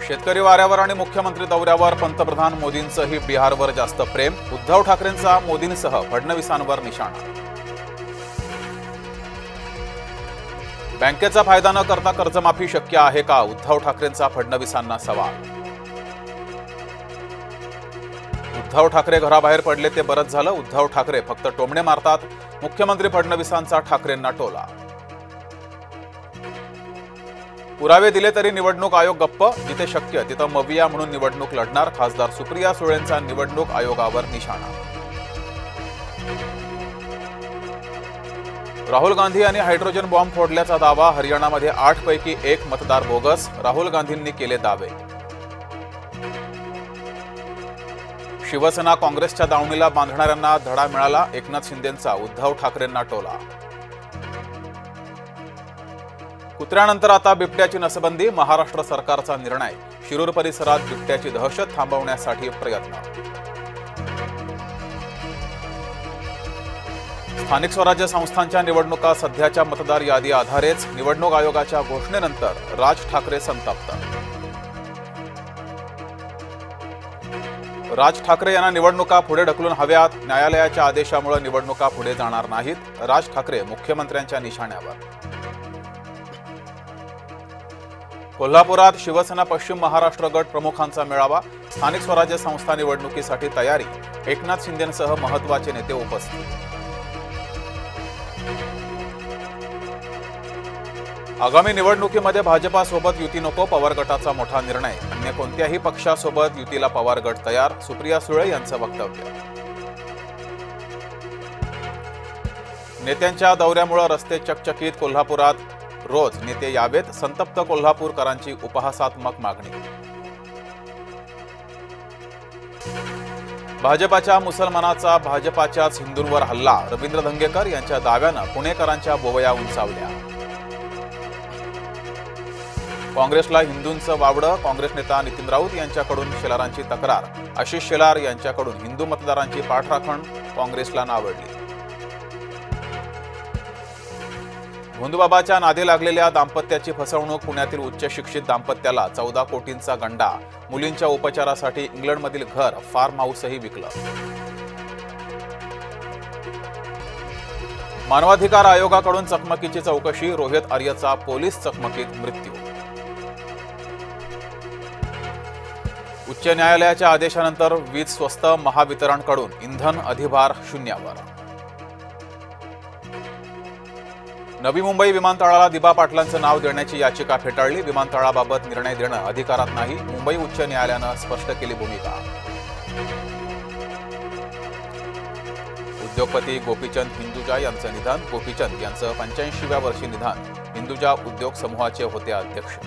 शेतकरी वाऱ्यावर आणि मुख्यमंत्री दौऱ्यावर पंतप्रधान मोदींचंही बिहारवर जास्त प्रेम। उद्धव ठाकरेंचा मोदींसह फडणवीसांवर निशाणा। बँकेचा फायदा न करता कर्जमाफी शक्य आहे का? उद्धव ठाकरेंचा फडणवीसांना सवाल। उद्धव ठाकरे घराबाहेर पडले ते बरंच झालं। उद्धव ठाकरे फक्त टोमणे मारतात। मुख्यमंत्री फडणवीसांचा ठाकरेंना टोला। पुरावे दिले तरी निवडणूक आयोग गप्प। जिथे शक्य तिथं मविया म्हणून निवडणूक लढणार। खासदार सुप्रिया सुळेंचा निवडणूक आयोगावर निशाणा। राहुल गांधी यांनी हायड्रोजन बॉम्ब फोडल्याचा दावा। हरियाणामध्ये 8 पैकी 1 मतदार बोगस। राहुल गांधींनी केले दावे। शिवसेना काँग्रेसच्या दावणीला बांधणाऱ्यांना धडा मिळाला। एकनाथ शिंदेंचा उद्धव ठाकरेंना टोला। कुत्र्यानंतर आता बिबट्याची नसबंदी। महाराष्ट्र सरकारचा निर्णय। शिरूर परिसरात बिबट्याची दहशत थांबवण्यासाठी प्रयत्न। स्थानिक स्वराज्य संस्थांच्या निवडणुका सध्याच्या मतदार यादी आधारेच। निवडणूक आयोगाच्या घोषणेनंतर राज ठाकरे संतप्त। राज ठाकरे यांना निवडणुका पुढे ढकलून हव्यात। न्यायालयाच्या आदेशामुळे निवडणुका पुढे जाणार नाहीत। राज ठाकरे मुख्यमंत्र्यांच्या निशाण्यावर। कोल्हापुरात शिवसेना पश्चिम महाराष्ट्र गट प्रमुखांचा मेळावा। स्थानिक स्वराज्य संस्था निवडणुकीसाठी तयारी। एकनाथ शिंदेंसह महत्त्वाचे नेते उपस्थित। आगामी निवडणुकीमध्ये भाजपासोबत युती नको। पवार गटाचा मोठा निर्णय। अन्य कोणत्याही पक्षासोबत युतीला पवार गट तयार। सुप्रिया सुळे यांचं वक्तव्य। नेत्यांच्या दौऱ्यामुळे रस्ते चकचकीत। कोल्हापुरात रोज नेते यावेत। संतप्त कोल्हापूरकरांची उपहासात्मक मागणी। भाजपाच्या मुसलमानाचा भाजपाच्याच हिंदूंवर हल्ला। रवींद्र धंगेकर यांच्या दाव्यानं पुणेकरांच्या बोवया उंचावल्या। काँग्रेसला हिंदूंचं वावडं। काँग्रेस नेता नितीन राऊत यांच्याकडून शेलारांची तक्रार। आशिष शेलार यांच्याकडून हिंदू मतदारांची पाठराखण काँग्रेसला नावडली। भोंदूबाबाच्या नादी लागलेल्या दाम्पत्याची फसवणूक। पुण्यातील उच्च शिक्षित दाम्पत्याला 14 कोटींचा गंडा। मुलींच्या उपचारासाठी इंग्लंडमधील घर फार्म हाऊसही विकलं। मानवाधिकार आयोगाकडून चकमकीची चौकशी। रोहित आर्यचा पोलीस चकमकीत मृत्यू। उच्च न्यायालयाच्या आदेशानंतर वीज स्वस्त। महावितरणकडून इंधन अधिभार शून्यावर। नवी मुंबई विमानतळाला दिबा पाटलांचं नाव देण्याची याचिका फेटाळली। विमानतळाबाबत निर्णय देणं अधिकारात नाही। मुंबई उच्च न्यायालयानं स्पष्ट केली भूमिका। उद्योगपती गोपीचंद हिंदुजा यांचं निधन। गोपीचंद यांचं 85व्या वर्षी निधन। हिंदुजा उद्योग समूहाचे होते अध्यक्ष।